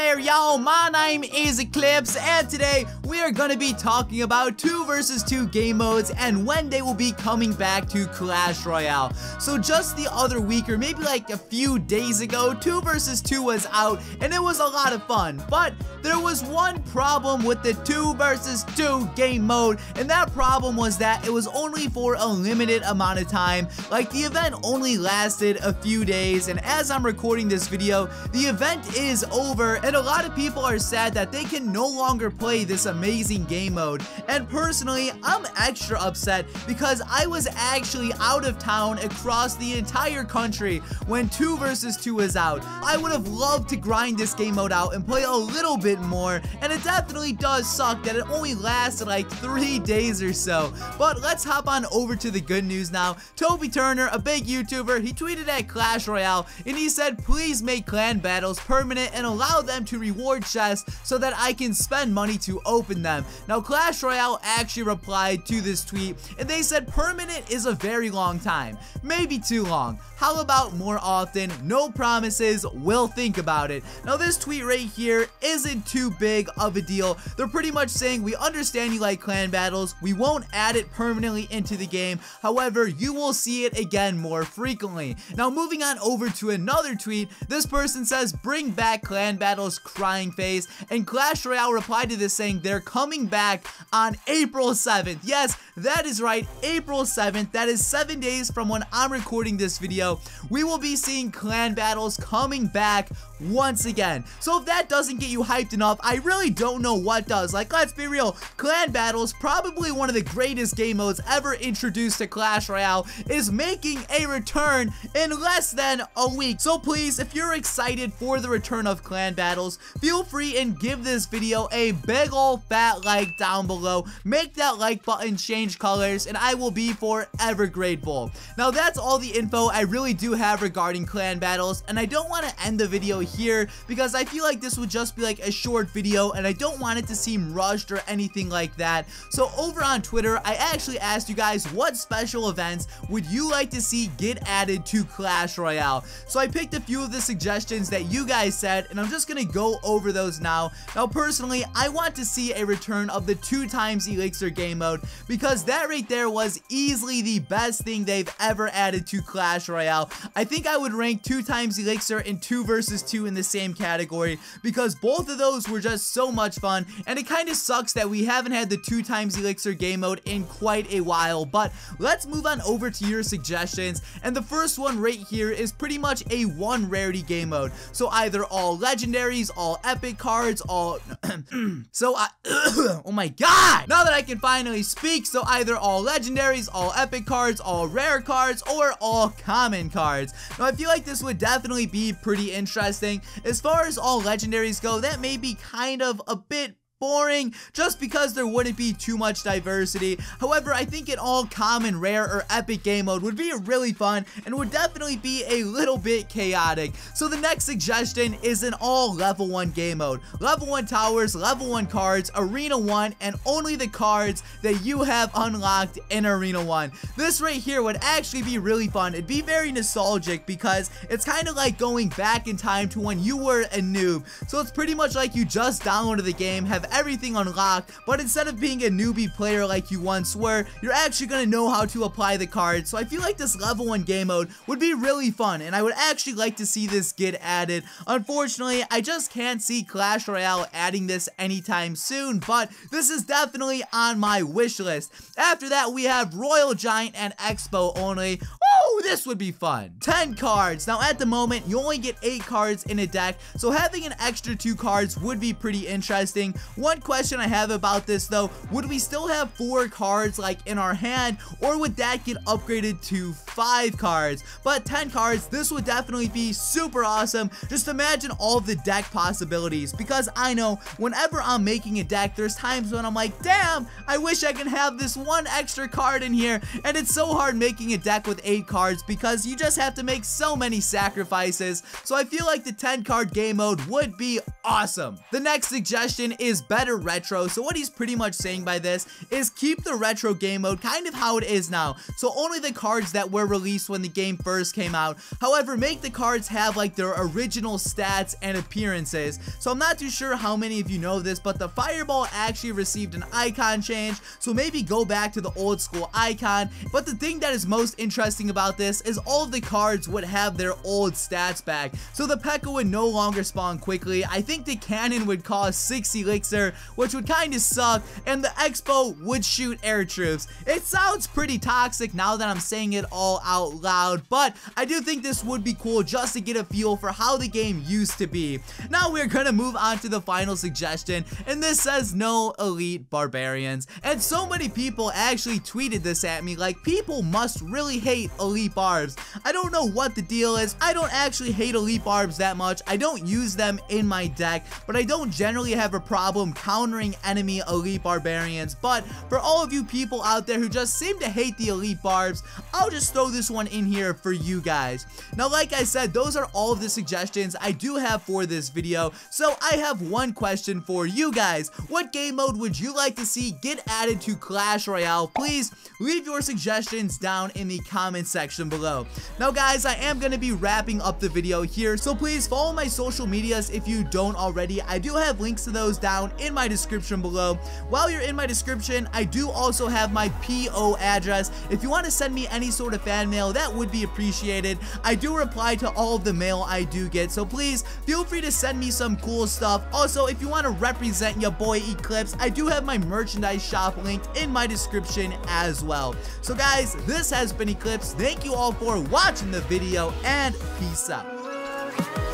there, y'all. My name is Eclihpse, and today we are going to be talking about 2 versus 2 game modes and when they will be coming back to Clash Royale. So just the other week, or maybe like a few days ago, 2 versus 2 was out, and it was a lot of fun. But there was one problem with the 2 versus 2 game mode, and that problem was that it was only for a limited amount of time. Like, the event only lasted a few days, and as I'm recording this video, the event is over, and a lot of people are sad that they can no longer play this amazing game mode. And personally, I'm extra upset because I was actually out of town across the entire country when 2 versus 2 was out. I would have loved to grind this game mode out and play a little bit more, and it definitely does suck that it only lasted like 3 days or so. But let's hop on over to the good news now. Toby Turner, a big YouTuber, he tweeted at Clash Royale and he said, please make clan battles permanent and allow them to reward chests so that I can spend money to open them. Now, Clash Royale actually replied to this tweet and they said permanent is a very long time, maybe too long. How about more often? No promises, we'll think about it. Now, this tweet right here isn't too big of a deal. They're pretty much saying, we understand you like clan battles, we won't add it permanently into the game, however, you will see it again more frequently. Now, moving on over to another tweet, this person says, bring back clan battles, crying face, and Clash Royale replied to this saying they're coming back on April 7th. Yes, that is right, April 7th. That is 7 days from when I'm recording this video. We will be seeing clan battles coming back once again. So if that doesn't get you hyped enough, I really don't know what does. Like, let's be real, clan battles, probably one of the greatest game modes ever introduced to Clash Royale, is making a return in less than a week. So please, if you're excited for the return of clan battles, feel free and give this video a big ol' fat like down below. Make that like button change colors and I will be forever grateful. Now, that's all the info I really do have regarding clan battles, and I don't want to end the video here because I feel like this would just be like a short video and I don't want it to seem rushed or anything like that. So over on Twitter, I actually asked you guys what special events would you like to see get added to Clash Royale. So I picked a few of the suggestions that you guys said and I'm just gonna go over those now. Now, personally, I want to see a return of the 2x Elixir game mode because that right there was easily the best thing they've ever added to Clash Royale. I think I would rank 2x Elixir and 2 versus 2 in the same category because both of those were just so much fun, and it kind of sucks that we haven't had the 2x Elixir game mode in quite a while. But let's move on over to your suggestions, and the first one right here is pretty much a 1 rarity game mode. So either all legendaries, all epic cards, all oh my god, now that I can finally speak, so either all legendaries, all epic cards, all rare cards, or all common cards. Now, I feel like this would definitely be pretty interesting. As far as all legendaries go, that may be kind of a bit boring just because there wouldn't be too much diversity. However, I think an all common, rare, or epic game mode would be really fun and would definitely be a little bit chaotic. So the next suggestion is an all level 1 game mode. Level 1 towers, level 1 cards, arena 1, and only the cards that you have unlocked in arena 1. This right here would actually be really fun. It'd be very nostalgic because it's kind of like going back in time to when you were a noob. So it's pretty much like you just downloaded the game, have everything unlocked, but instead of being a newbie player like you once were, you're actually going to know how to apply the cards. So I feel like this level 1 game mode would be really fun, and I would actually like to see this get added. Unfortunately, I just can't see Clash Royale adding this anytime soon, but this is definitely on my wish list. After that, we have Royal Giant and Expo only. Oh, this would be fun. 10 cards. Now, at the moment, you only get 8 cards in a deck, so having an extra 2 cards would be pretty interesting. One question I have about this though, would we still have 4 cards like in our hand, or would that get upgraded to 5 cards? But 10 cards, this would definitely be super awesome. Just imagine all of the deck possibilities, because I know whenever I'm making a deck, there's times when I'm like, damn, I wish I could have this one extra card in here, and it's so hard making a deck with 8 cards cards because you just have to make so many sacrifices. So I feel like the 10 card game mode would be awesome. The next suggestion is better retro. So what he's pretty much saying by this is keep the retro game mode kind of how it is now. So only the cards that were released when the game first came out. However, make the cards have like their original stats and appearances. So I'm not too sure how many of you know this, but the Fireball actually received an icon change. So maybe go back to the old school icon. But the thing that is most interesting about this is all of the cards would have their old stats back. So the P.E.K.K.A would no longer spawn quickly. I think the cannon would cost 6 elixir, which would kind of suck, and the Expo would shoot air troops. It sounds pretty toxic now that I'm saying it all out loud, but I do think this would be cool just to get a feel for how the game used to be. Now we're gonna move on to the final suggestion, and this says no elite barbarians. And so many people actually tweeted this at me, like people must really hate elite barbs. I don't know what the deal is. I don't actually hate elite barbs that much. I don't use them in my deck, but I don't generally have a problem countering enemy elite barbarians. But for all of you people out there who just seem to hate the elite barbs, I'll just throw this one in here for you guys. Now, like I said, those are all of the suggestions I do have for this video. So I have one question for you guys. What game mode would you like to see get added to Clash Royale? Please leave your suggestions down in the comment section below. Now guys, I am going to be wrapping up the video here, so please follow my social medias if you don't already. I do have links to those down in my description below. While you're in my description, I do also have my PO address. If you want to send me any sort of fan mail, that would be appreciated. I do reply to all of the mail I do get, so please feel free to send me some cool stuff. Also, if you want to represent your boy Eclihpse, I do have my merchandise shop linked in my description as well. So guys, this has been Eclihpse. Thank you all for watching the video, and peace out.